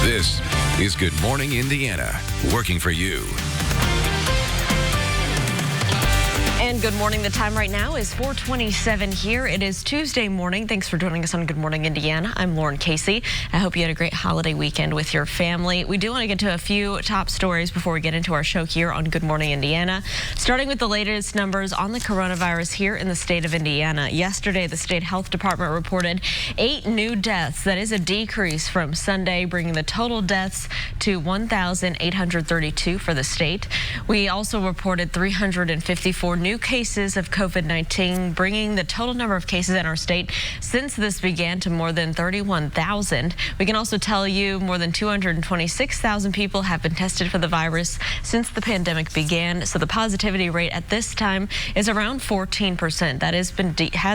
This is Good Morning Indiana, working for you. And good morning. The time right now is 4:27 here. It is Tuesday morning. Thanks for joining us on Good Morning Indiana. I'm Lauren Casey. I hope you had a great holiday weekend with your family. We do want to get to a few top stories before we get into our show here on Good Morning Indiana. Starting with the latest numbers on the coronavirus here in the state of Indiana. Yesterday, the state health department reported 8 new deaths. That is a decrease from Sunday, bringing the total deaths to 1,832 for the state. We also reported 354 new cases of COVID-19, bringing the total number of cases in our state since this began to more than 31,000. We can also tell you more than 226,000 people have been tested for the virus since the pandemic began. So the positivity rate at this time is around 14%. That has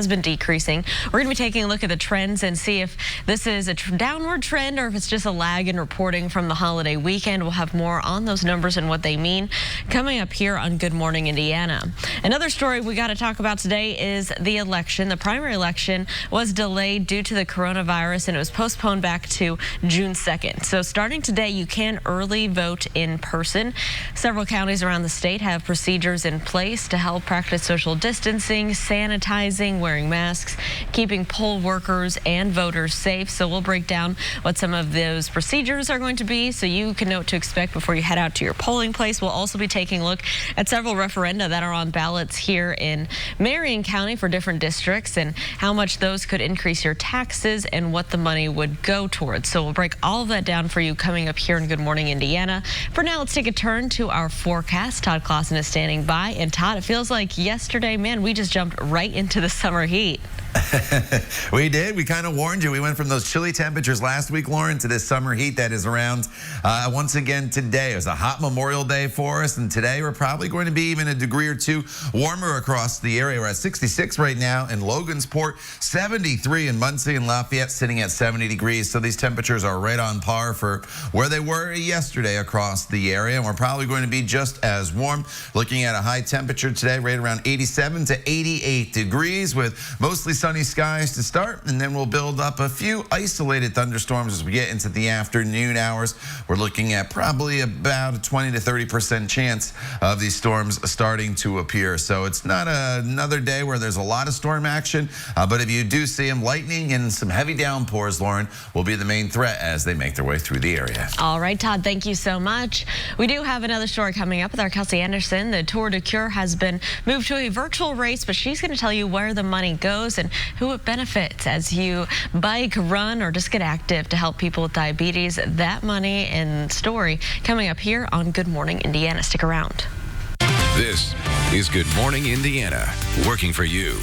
been decreasing. We're going to be taking a look at the trends and see if this is a downward trend or if it's just a lag in reporting from the holiday weekend. We'll have more on those numbers and what they mean coming up here on Good Morning Indiana. Another story we got to talk about today is the election. The primary election was delayed due to the coronavirus, and it was postponed back to June 2nd. So starting today, you can early vote in person. Several counties around the state have procedures in place to help practice social distancing, sanitizing, wearing masks, keeping poll workers and voters safe. So we'll break down what some of those procedures are going to be so you can know what to expect before you head out to your polling place. We'll also be taking a look at several referenda that are on ballots here in Marion County for different districts and how much those could increase your taxes and what the money would go towards. So we'll break all of that down for you coming up here in Good Morning Indiana. For now, let's take a turn to our forecast. Todd Clausen is standing by. And Todd, it feels like yesterday, man, we just jumped right into the summer heat. We did. We kind of warned you. We went from those chilly temperatures last week, Lauren, to this summer heat that is around once again today. It was a hot Memorial Day for us, and today we're probably going to be even a degree or two warmer across the area. We're at 66 right now in Logansport, 73 in Muncie and Lafayette, sitting at 70 degrees. So these temperatures are right on par for where they were yesterday across the area, and we're probably going to be just as warm. Looking at a high temperature today, right around 87 to 88 degrees with mostly sunny skies to start, and then we'll build up a few isolated thunderstorms as we get into the afternoon hours. We're looking at probably about a 20 to 30% chance of these storms starting to appear. So it's not another day where there's a lot of storm action, but if you do see them, lightning and some heavy downpours, Lauren, will be the main threat as they make their way through the area. All right, Todd, thank you so much. We do have another story coming up with our Kelsey Anderson. The Tour de Cure has been moved to a virtual race, but she's going to tell you where the money goes and who it benefits as you bike, run, or just get active to help people with diabetes. That money and story coming up here on Good Morning Indiana. Stick around. This is Good Morning Indiana, working for you.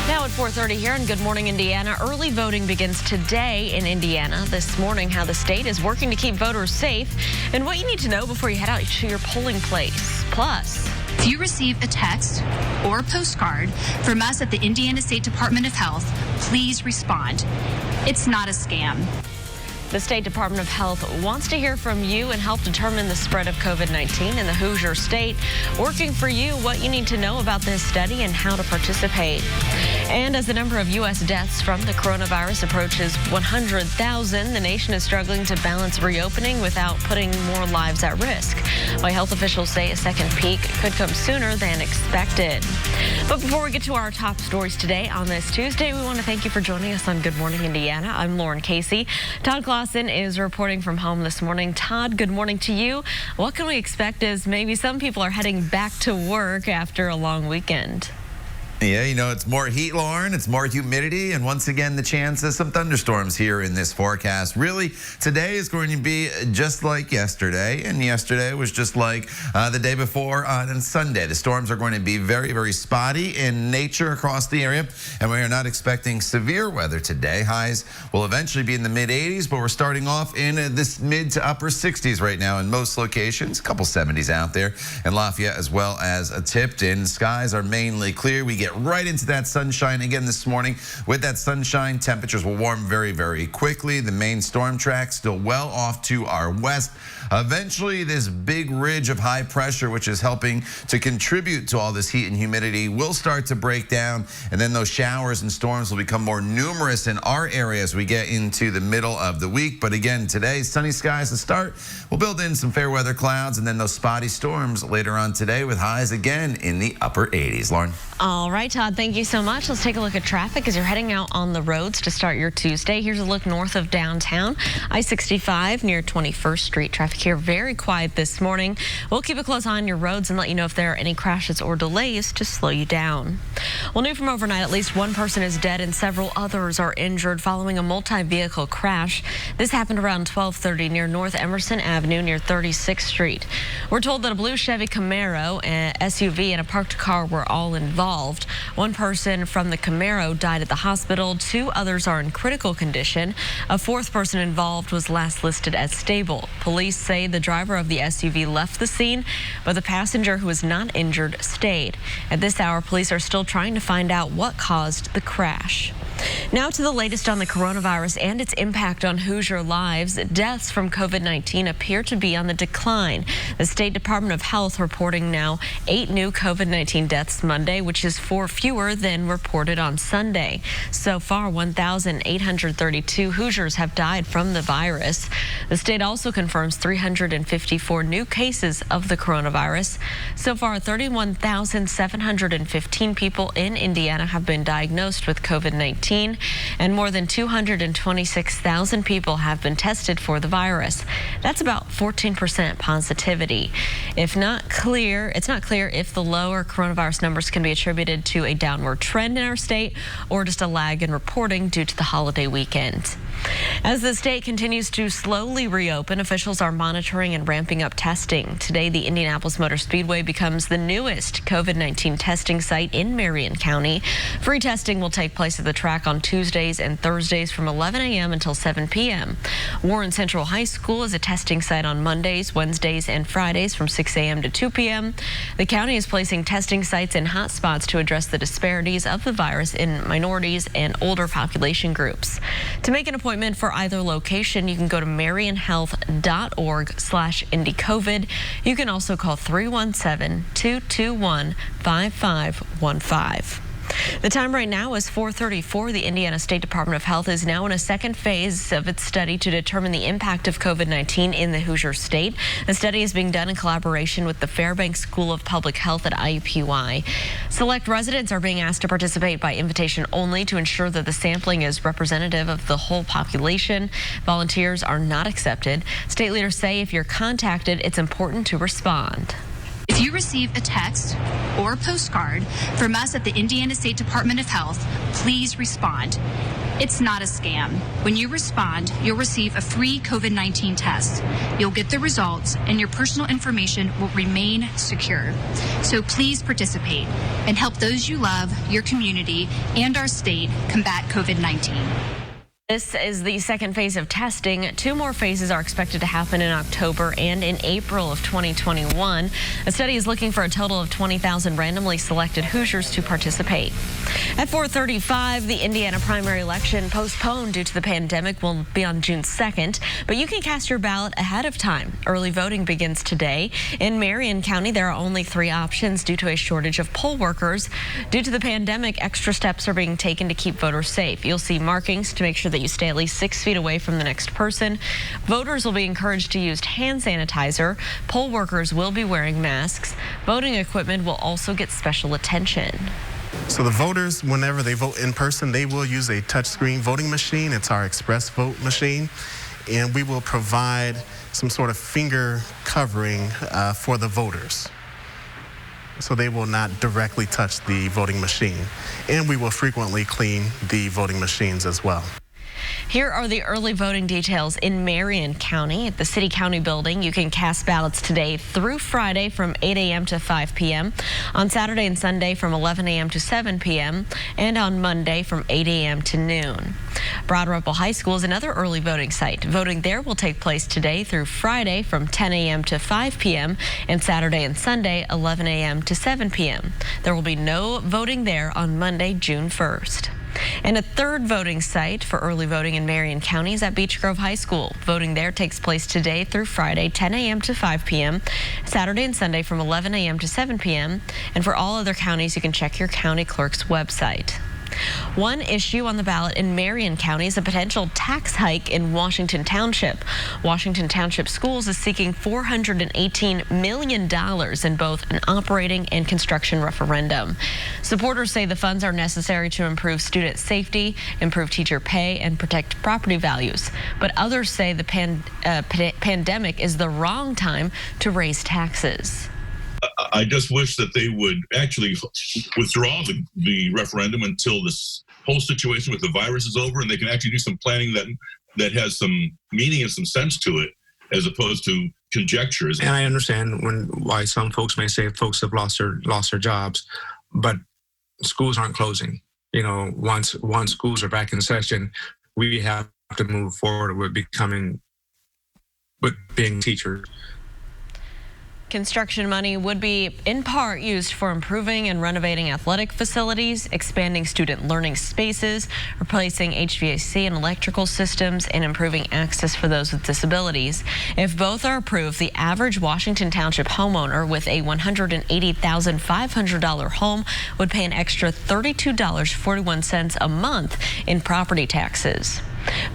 Now at 4:30 here on Good Morning Indiana, early voting begins today in Indiana. This morning, how the state is working to keep voters safe and what you need to know before you head out to your polling place. Plus, if you receive a text or a postcard from us at the Indiana State Department of Health, please respond. It's not a scam. the State Department of Health wants to hear from you and help determine the spread of COVID-19 in the Hoosier state. Working for you, what you need to know about this study and how to participate. And as the number of U.S. deaths from the coronavirus approaches 100,000, the nation is struggling to balance reopening without putting more lives at risk. Why health officials say a second peak could come sooner than expected. But before we get to our top stories today on this Tuesday, we want to thank you for joining us on Good Morning Indiana. I'm Lauren Casey. Todd Clausen is reporting from home this morning. Todd, good morning to you. What can we expect as maybe some people are heading back to work after a long weekend? Yeah, you know, it's more heat, Lauren, it's more humidity, and once again, the chance of some thunderstorms here in this forecast. Really, today is going to be just like yesterday, and yesterday was just like the day before on Sunday. The storms are going to be very, very spotty in nature across the area, and we are not expecting severe weather today. Highs will eventually be in the mid-80s, but we're starting off in this mid to upper 60s right now in most locations. A couple 70s out there in Lafayette as well as tipped in. Skies are mainly clear. We get get right into that sunshine again this morning. With that sunshine, temperatures will warm very, very quickly. The main storm track still well off to our west. Eventually, this big ridge of high pressure, which is helping to contribute to all this heat and humidity, will start to break down, and then those showers and storms will become more numerous in our area as we get into the middle of the week. But again, today, sunny skies to start. We'll build in some fair weather clouds and then those spotty storms later on today with highs again in the upper 80s. Lauren. All right, Todd, thank you so much. Let's take a look at traffic as you're heading out on the roads to start your Tuesday. Here's a look north of downtown. I-65 near 21st Street. Traffic here very quiet this morning. We'll keep a close eye on your roads and let you know if there are any crashes or delays to slow you down. Well, new from overnight, at least one person is dead and several others are injured following a multi-vehicle crash. This happened around 12:30 near North Emerson Avenue near 36th Street. We're told that a blue Chevy Camaro, an SUV, and a parked car were all involved. One person from the Camaro died at the hospital. Two others are in critical condition. A fourth person involved was last listed as stable. Police say the driver of the SUV left the scene, but the passenger who was not injured stayed. At this hour, police are still trying to find out what caused the crash. Now to the latest on the coronavirus and its impact on Hoosier lives. Deaths from COVID-19 appear to be on the decline. The State Department of Health reporting now 8 new COVID-19 deaths Monday, which is 4 fewer than reported on Sunday. So far, 1,832 Hoosiers have died from the virus. The state also confirms 354 new cases of the coronavirus. So far, 31,715 people in Indiana have been diagnosed with COVID-19. And more than 226,000 people have been tested for the virus. That's about 14% positivity. It's not clear if the lower coronavirus numbers can be attributed to a downward trend in our state or just a lag in reporting due to the holiday weekend. As the state continues to slowly reopen, officials are monitoring and ramping up testing. Today, the Indianapolis Motor Speedway becomes the newest COVID-19 testing site in Marion County. Free testing will take place at the track on Tuesdays and Thursdays from 11 a.m. until 7 p.m. Warren Central High School is a testing site on Mondays, Wednesdays, and Fridays from 6 a.m. to 2 p.m. The county is placing testing sites in hot spots to address the disparities of the virus in minorities and older population groups. To make an appointment for either location, you can go to marionhealth.org/IndyCovid. You can also call 317-221-5515. The time right now is 4:34. The Indiana State Department of Health is now in a second phase of its study to determine the impact of COVID-19 in the Hoosier State. The study is being done in collaboration with the Fairbanks School of Public Health at IUPUI. Select residents are being asked to participate by invitation only to ensure that the sampling is representative of the whole population. Volunteers are not accepted. State leaders say if you're contacted, it's important to respond. If you receive a text or a postcard from us at the Indiana State Department of Health, please respond. It's not a scam. When you respond, you'll receive a free COVID-19 test. You'll get the results and your personal information will remain secure. So please participate and help those you love, your community, and our state combat COVID-19. This is the second phase of testing. 2 more phases are expected to happen in October and in April of 2021. The study is looking for a total of 20,000 randomly selected Hoosiers to participate. At 4:35, the Indiana primary election postponed due to the pandemic will be on June 2nd, but you can cast your ballot ahead of time. Early voting begins today. In Marion County, there are only 3 options due to a shortage of poll workers. Due to the pandemic, extra steps are being taken to keep voters safe. You'll see markings to make sure that you stay at least 6 feet away from the next person. Voters will be encouraged to use hand sanitizer. Poll workers will be wearing masks. Voting equipment will also get special attention. So the voters, whenever they vote in person, they will use a touchscreen voting machine. It's our express vote machine. And we will provide some sort of finger covering for the voters, so they will not directly touch the voting machine. And we will frequently clean the voting machines as well. Here are the early voting details in Marion County. At the City County Building, you can cast ballots today through Friday from 8 a.m. to 5 p.m., on Saturday and Sunday from 11 a.m. to 7 p.m., and on Monday from 8 a.m. to noon. Broad Ripple High School is another early voting site. Voting there will take place today through Friday from 10 a.m. to 5 p.m. and Saturday and Sunday 11 a.m. to 7 p.m. There will be no voting there on Monday, June 1st. And a third voting site for early voting in Marion County is at Beech Grove High School. Voting there takes place today through Friday, 10 a.m. to 5 p.m., Saturday and Sunday from 11 a.m. to 7 p.m. And for all other counties, you can check your county clerk's website. One issue on the ballot in Marion County is a potential tax hike in Washington Township. Washington Township Schools is seeking $418 million in both an operating and construction referendum. Supporters say the funds are necessary to improve student safety, improve teacher pay, and protect property values. But others say the pandemic is the wrong time to raise taxes. I just wish that they would actually withdraw the referendum until this whole situation with the virus is over, and they can actually do some planning that has some meaning and some sense to it, as opposed to conjectures. And I understand why some folks may say folks have lost their jobs, but schools aren't closing. You know, once schools are back in session, we have to move forward with being teachers. Construction money would be in part used for improving and renovating athletic facilities, expanding student learning spaces, replacing HVAC and electrical systems, and improving access for those with disabilities. If both are approved, the average Washington Township homeowner with a $180,500 home would pay an extra $32.41 a month in property taxes.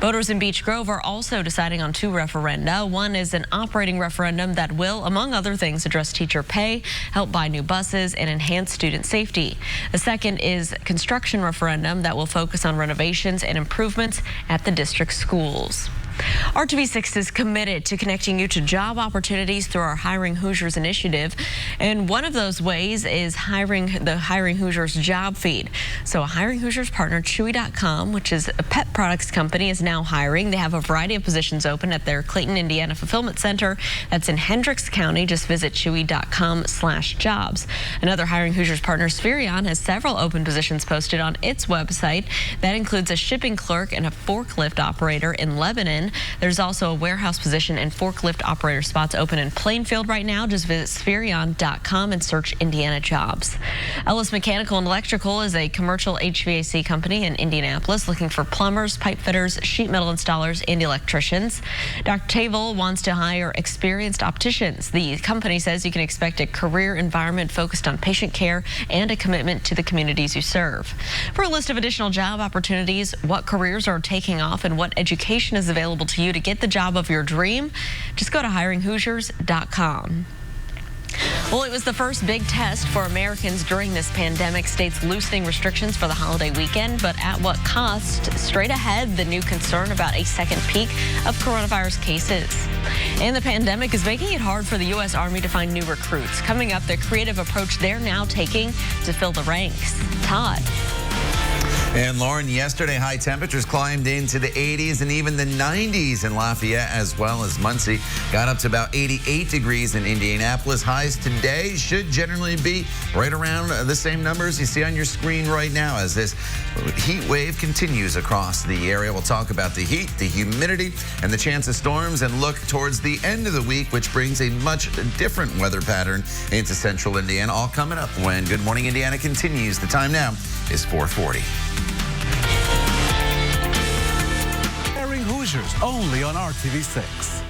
Voters in Beech Grove are also deciding on two referenda. One is an operating referendum that will, among other things, address teacher pay, help buy new buses, and enhance student safety. The second is a construction referendum that will focus on renovations and improvements at the district schools. RTV6 is committed to connecting you to job opportunities through our Hiring Hoosiers initiative. And one of those ways is the Hiring Hoosiers job feed. So a Hiring Hoosiers partner, Chewy.com, which is a pet products company, is now hiring. They have a variety of positions open at their Clayton, Indiana fulfillment center. That's in Hendricks County. Just visit Chewy.com/jobs. Another Hiring Hoosiers partner, Marion, has several open positions posted on its website. That includes a shipping clerk and a forklift operator in Lebanon. There's also a warehouse position and forklift operator spots open in Plainfield right now. Just visit Spherion.com and search Indiana jobs. Ellis Mechanical and Electrical is a commercial HVAC company in Indianapolis looking for plumbers, pipe fitters, sheet metal installers, and electricians. Dr. Tavel wants to hire experienced opticians. The company says you can expect a career environment focused on patient care and a commitment to the communities you serve. For a list of additional job opportunities, what careers are taking off, and what education is available to you to get the job of your dream, just go to hiringhoosiers.com. Well, it was the first big test for Americans during this pandemic. States loosening restrictions for the holiday weekend, but at what cost? Straight ahead, the new concern about a second peak of coronavirus cases. And the pandemic is making it hard for the U.S. Army to find new recruits. Coming up, the creative approach they're now taking to fill the ranks. Todd. And Lauren, yesterday high temperatures climbed into the 80s and even the 90s in Lafayette, as well as Muncie. Got up to about 88 degrees in Indianapolis. Highs today should generally be right around the same numbers you see on your screen right now as this heat wave continues across the area. We'll talk about the heat, the humidity, and the chance of storms, and look towards the end of the week, which brings a much different weather pattern into central Indiana. All coming up when Good Morning Indiana continues. The time now is 4:40. Hoosiers, only on RTV6.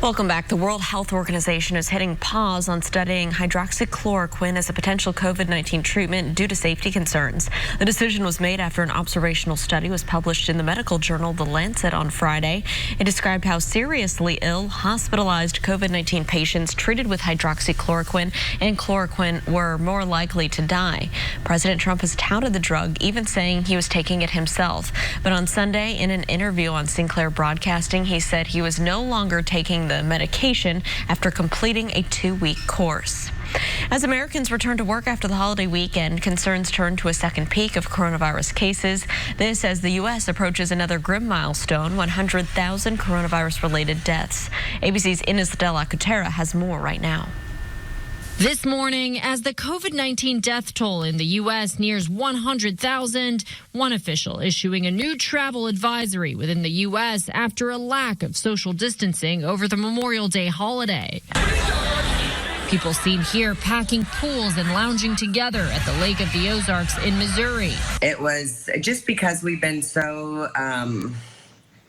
Welcome back. The World Health Organization is hitting pause on studying hydroxychloroquine as a potential COVID-19 treatment due to safety concerns. The decision was made after an observational study was published in the medical journal The Lancet on Friday. It described how seriously ill, hospitalized COVID-19 patients treated with hydroxychloroquine and chloroquine were more likely to die. President Trump has touted the drug, even saying he was taking it himself. But on Sunday, in an interview on Sinclair Broadcasting, he said he was no longer taking the the medication after completing a 2-week course. As Americans return to work after the holiday weekend, concerns turn to a second peak of coronavirus cases. This as the U.S. approaches another grim milestone, 100,000 coronavirus-related deaths. ABC's Ines de la Cuetara has more right now. This morning, as the COVID-19 death toll in the U.S. nears 100,000, one official issuing a new travel advisory within the U.S. after a lack of social distancing over the Memorial Day holiday. People seen here packing pools and lounging together at the Lake of the Ozarks in Missouri. It was just because we've been so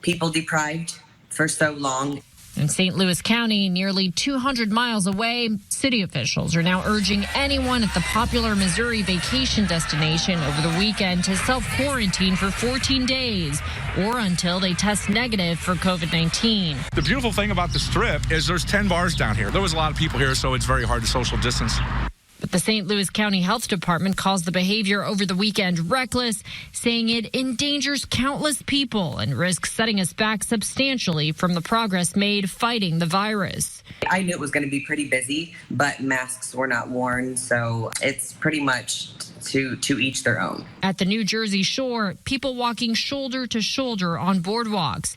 people deprived for so long. In St. Louis County, nearly 200 miles away, city officials are now urging anyone at the popular Missouri vacation destination over the weekend to self-quarantine for 14 days or until they test negative for COVID-19. The beautiful thing about the Strip is there's 10 bars down here. There was a lot of people here, so it's very hard to social distance. But the St. Louis County Health Department calls the behavior over the weekend reckless, saying it endangers countless people and risks setting us back substantially from the progress made fighting the virus. I knew it was going to be pretty busy, but masks were not worn, so it's pretty much to each their own. At the New Jersey shore, people walking shoulder to shoulder on boardwalks.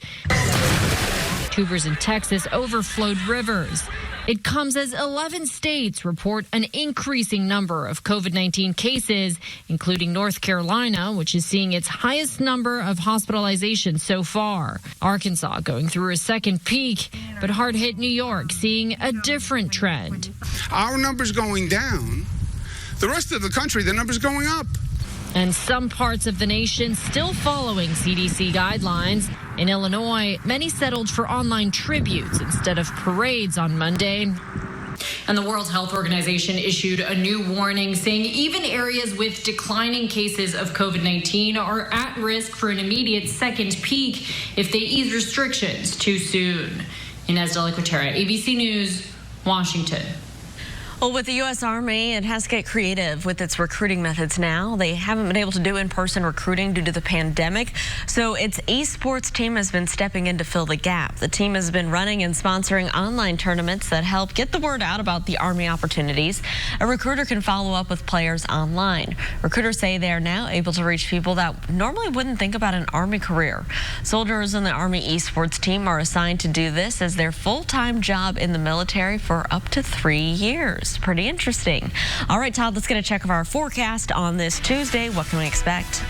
Tubers in Texas overflowed rivers. It comes as 11 states report an increasing number of COVID-19 cases, including North Carolina, which is seeing its highest number of hospitalizations so far. Arkansas going through a second peak, but hard-hit New York seeing a different trend. Our numbers going down. The rest of the country, the numbers going up. And some parts of the nation still following CDC guidelines. In Illinois, many settled for online tributes instead of parades on Monday. And the World Health Organization issued a new warning saying even areas with declining cases of COVID-19 are at risk for an immediate second peak if they ease restrictions too soon. Ines de la Cuetara, ABC News, Washington. Well, with the U.S. Army, it has to get creative with its recruiting methods now. They haven't been able to do in-person recruiting due to the pandemic, so its esports team has been stepping in to fill the gap. The team has been running and sponsoring online tournaments that help get the word out about the Army opportunities. A recruiter can follow up with players online. Recruiters say they are now able to reach people that normally wouldn't think about an Army career. Soldiers in the Army esports team are assigned to do this as their full-time job in the military for up to 3 years. Pretty interesting. All right, Todd, let's get a check of our forecast on this Tuesday. What can we expect?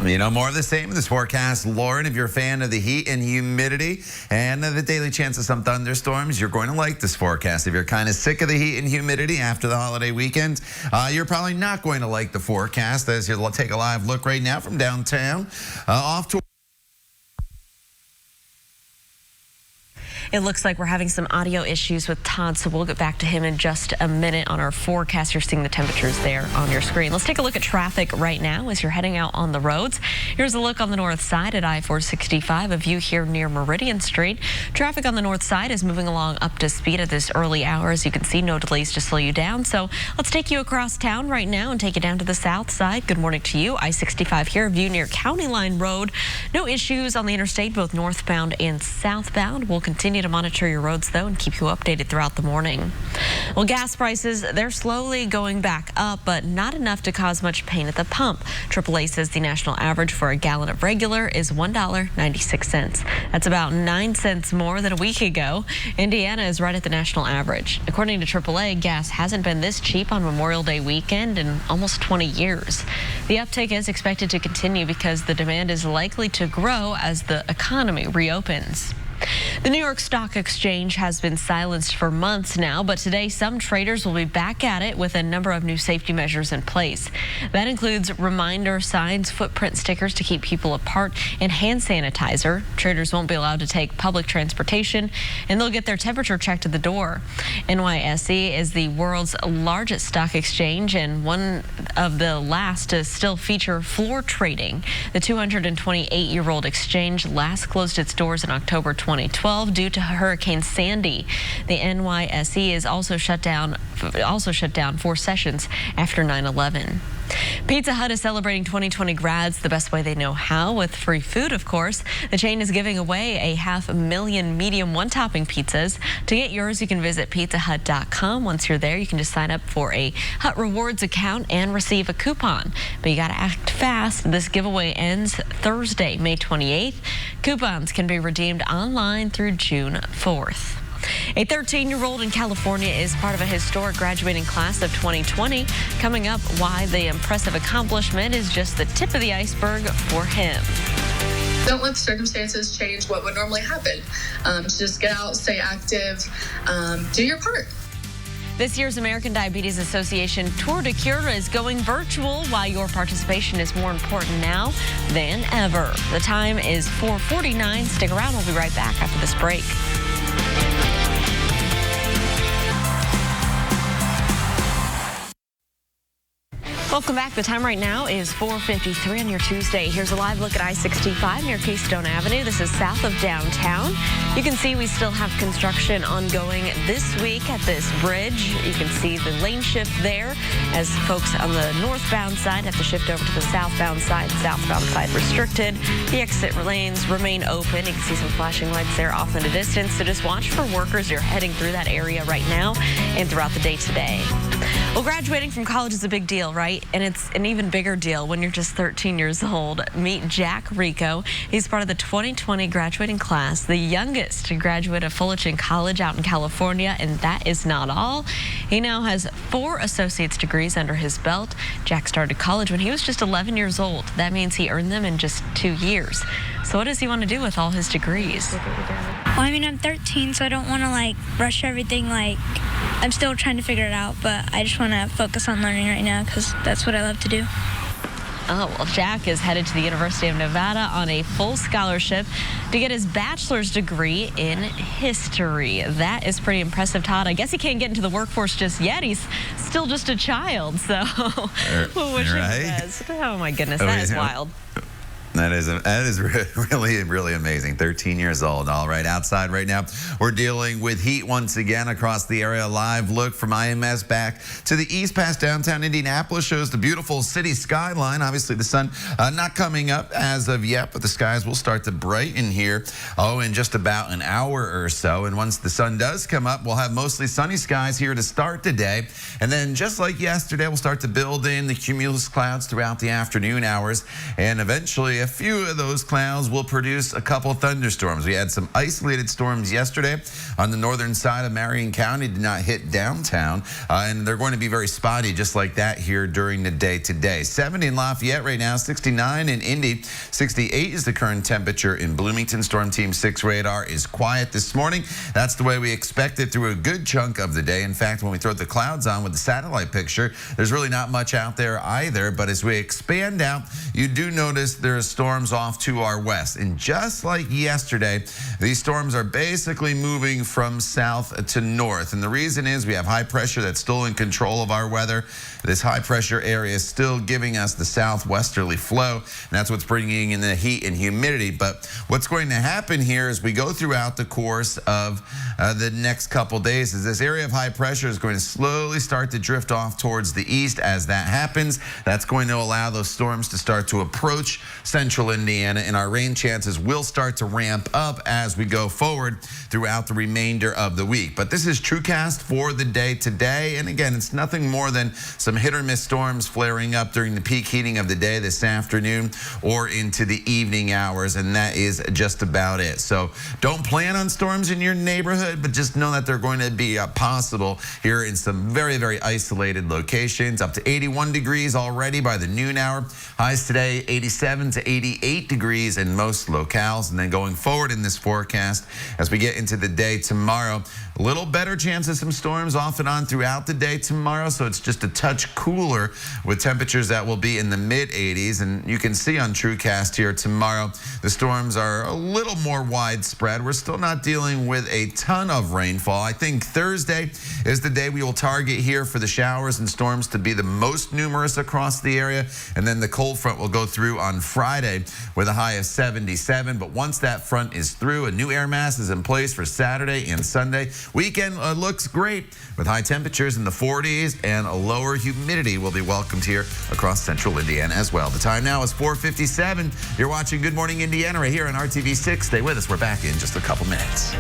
You know, more of the same in this forecast. Lauren, if you're a fan of the heat and humidity and the daily chance of some thunderstorms, you're going to like this forecast. If you're kind of sick of the heat and humidity after the holiday weekend, you're probably not going to like the forecast as you'll take a live look right now from downtown off to. It looks like we're having some audio issues with Todd, so we'll get back to him in just a minute on our forecast. You're seeing the temperatures there on your screen. Let's take a look at traffic right now as you're heading out on the roads. Here's a look on the north side at I-465, a view here near Meridian Street. Traffic on the north side is moving along up to speed at this early hour. As you can see, no delays to slow you down. So let's take you across town right now and take you down to the south side. Good morning to you. I-65 here, a view near County Line Road. No issues on the interstate, both northbound and southbound. We'll continue to monitor your roads, though, and keep you updated throughout the morning. Well, gas prices, they're slowly going back up, but not enough to cause much pain at the pump. AAA says the national average for a gallon of regular is $1.96. That's about 9 cents more than a week ago. Indiana is right at the national average. According to AAA, gas hasn't been this cheap on Memorial Day weekend in almost 20 years. The uptick is expected to continue because the demand is likely to grow as the economy reopens. The New York Stock Exchange has been silenced for months now, but today some traders will be back at it with a number of new safety measures in place. That includes reminder signs, footprint stickers to keep people apart, and hand sanitizer. Traders won't be allowed to take public transportation, and they'll get their temperature checked at the door. NYSE is the world's largest stock exchange and one of the last to still feature floor trading. The 228-year-old exchange last closed its doors in October 2020. 2012 due to Hurricane Sandy. The NYSE is also shut down 4 sessions after 9/11. Pizza Hut is celebrating 2020 grads the best way they know how, with free food, of course. The chain is giving away a 500,000 medium one-topping pizzas. To get yours, you can visit pizzahut.com. Once you're there, you can just sign up for a Hut Rewards account and receive a coupon. But you got to act fast. This giveaway ends Thursday, May 28th. Coupons can be redeemed online through June 4th. A 13-year-old in California is part of a historic graduating class of 2020. Coming up, why the impressive accomplishment is just the tip of the iceberg for him. Don't let circumstances change what would normally happen. Just get out, stay active, do your part. This year's American Diabetes Association Tour de Cure is going virtual. Why your participation is more important now than ever. The time is 4:49. Stick around. We'll be right back after this break. Welcome back. The time right now is 4:53 on your Tuesday. Here's a live look at I-65 near Keystone Avenue. This is south of downtown. You can see we still have construction ongoing this week at this bridge. You can see the lane shift there as folks on the northbound side have to shift over to the southbound side. Southbound side restricted. The exit lanes remain open. You can see some flashing lights there off in the distance. So just watch for workers. You're heading through that area right now and throughout the day today. Well, graduating from college is a big deal, right? And it's an even bigger deal when you're just 13 years old. Meet Jack Rico. He's part of the 2020 graduating class, the youngest to graduate of Fullerton College out in California. And that is not all. He now has 4 associate's degrees under his belt. Jack started college when he was just 11 years old. That means he earned them in just 2 years. So what does he want to do with all his degrees? Well, I mean, I'm 13, so I don't want to, rush everything. I'm still trying to figure it out, but I just want to focus on learning right now because that's what I love to do. Oh, well, Jack is headed to the University of Nevada on a full scholarship to get his bachelor's degree in history. That is pretty impressive, Todd. I guess he can't get into the workforce just yet. He's still just a child, so we'll wish him the best. Oh, my goodness, that is wild. That is really, really amazing. 13 years old. All right, outside right now, we're dealing with heat once again across the area. Live look from IMS back to the east past downtown Indianapolis shows the beautiful city skyline. Obviously, the sun not coming up as of yet, but the skies will start to brighten here, in just about an hour or so. And once the sun does come up, we'll have mostly sunny skies here to start the day. And then just like yesterday, we'll start to build in the cumulus clouds throughout the afternoon hours. And eventually, a few of those clouds will produce a couple thunderstorms. We had some isolated storms yesterday on the northern side of Marion County, did not hit downtown, and they're going to be very spotty just like that here during the day today. 70 in Lafayette right now, 69 in Indy, 68 is the current temperature in Bloomington. Storm Team 6 radar is quiet this morning. That's the way we expect it through a good chunk of the day. In fact, when we throw the clouds on with the satellite picture, there's really not much out there either, but as we expand out, you do notice there's storms off to our west. And just like yesterday, these storms are basically moving from south to north. And the reason is we have high pressure that's still in control of our weather. This high pressure area is still giving us the southwesterly flow, and that's what's bringing in the heat and humidity. But what's going to happen here as we go throughout the course of the next couple days is this area of high pressure is going to slowly start to drift off towards the east. As that happens, that's going to allow those storms to start to approach central Indiana, and our rain chances will start to ramp up as we go forward throughout the remainder of the week. But this is TrueCast for the day today, and again, it's nothing more than some hit or miss storms flaring up during the peak heating of the day this afternoon or into the evening hours, and that is just about it. So don't plan on storms in your neighborhood, but just know that they're going to be possible here in some very, very isolated locations. Up to 81 degrees already by the noon hour. Highs today 87 to 88 degrees in most locales. And then going forward in this forecast, as we get into the day tomorrow, a little better chance of some storms off and on throughout the day tomorrow. So it's just a touch cooler with temperatures that will be in the mid 80s. And you can see on TrueCast here tomorrow, the storms are a little more widespread. We're still not dealing with a ton of rainfall. I think Thursday is the day we will target here for the showers and storms to be the most numerous across the area. And then the cold front will go through on Friday. Friday with a high of 77. But once that front is through, a new air mass is in place for Saturday and Sunday. Weekend looks great with high temperatures in the 40s, and a lower humidity will be welcomed here across central Indiana as well. The time now is 4:57. You're watching Good Morning Indiana right here on RTV6. Stay with us. We're back in just a couple minutes.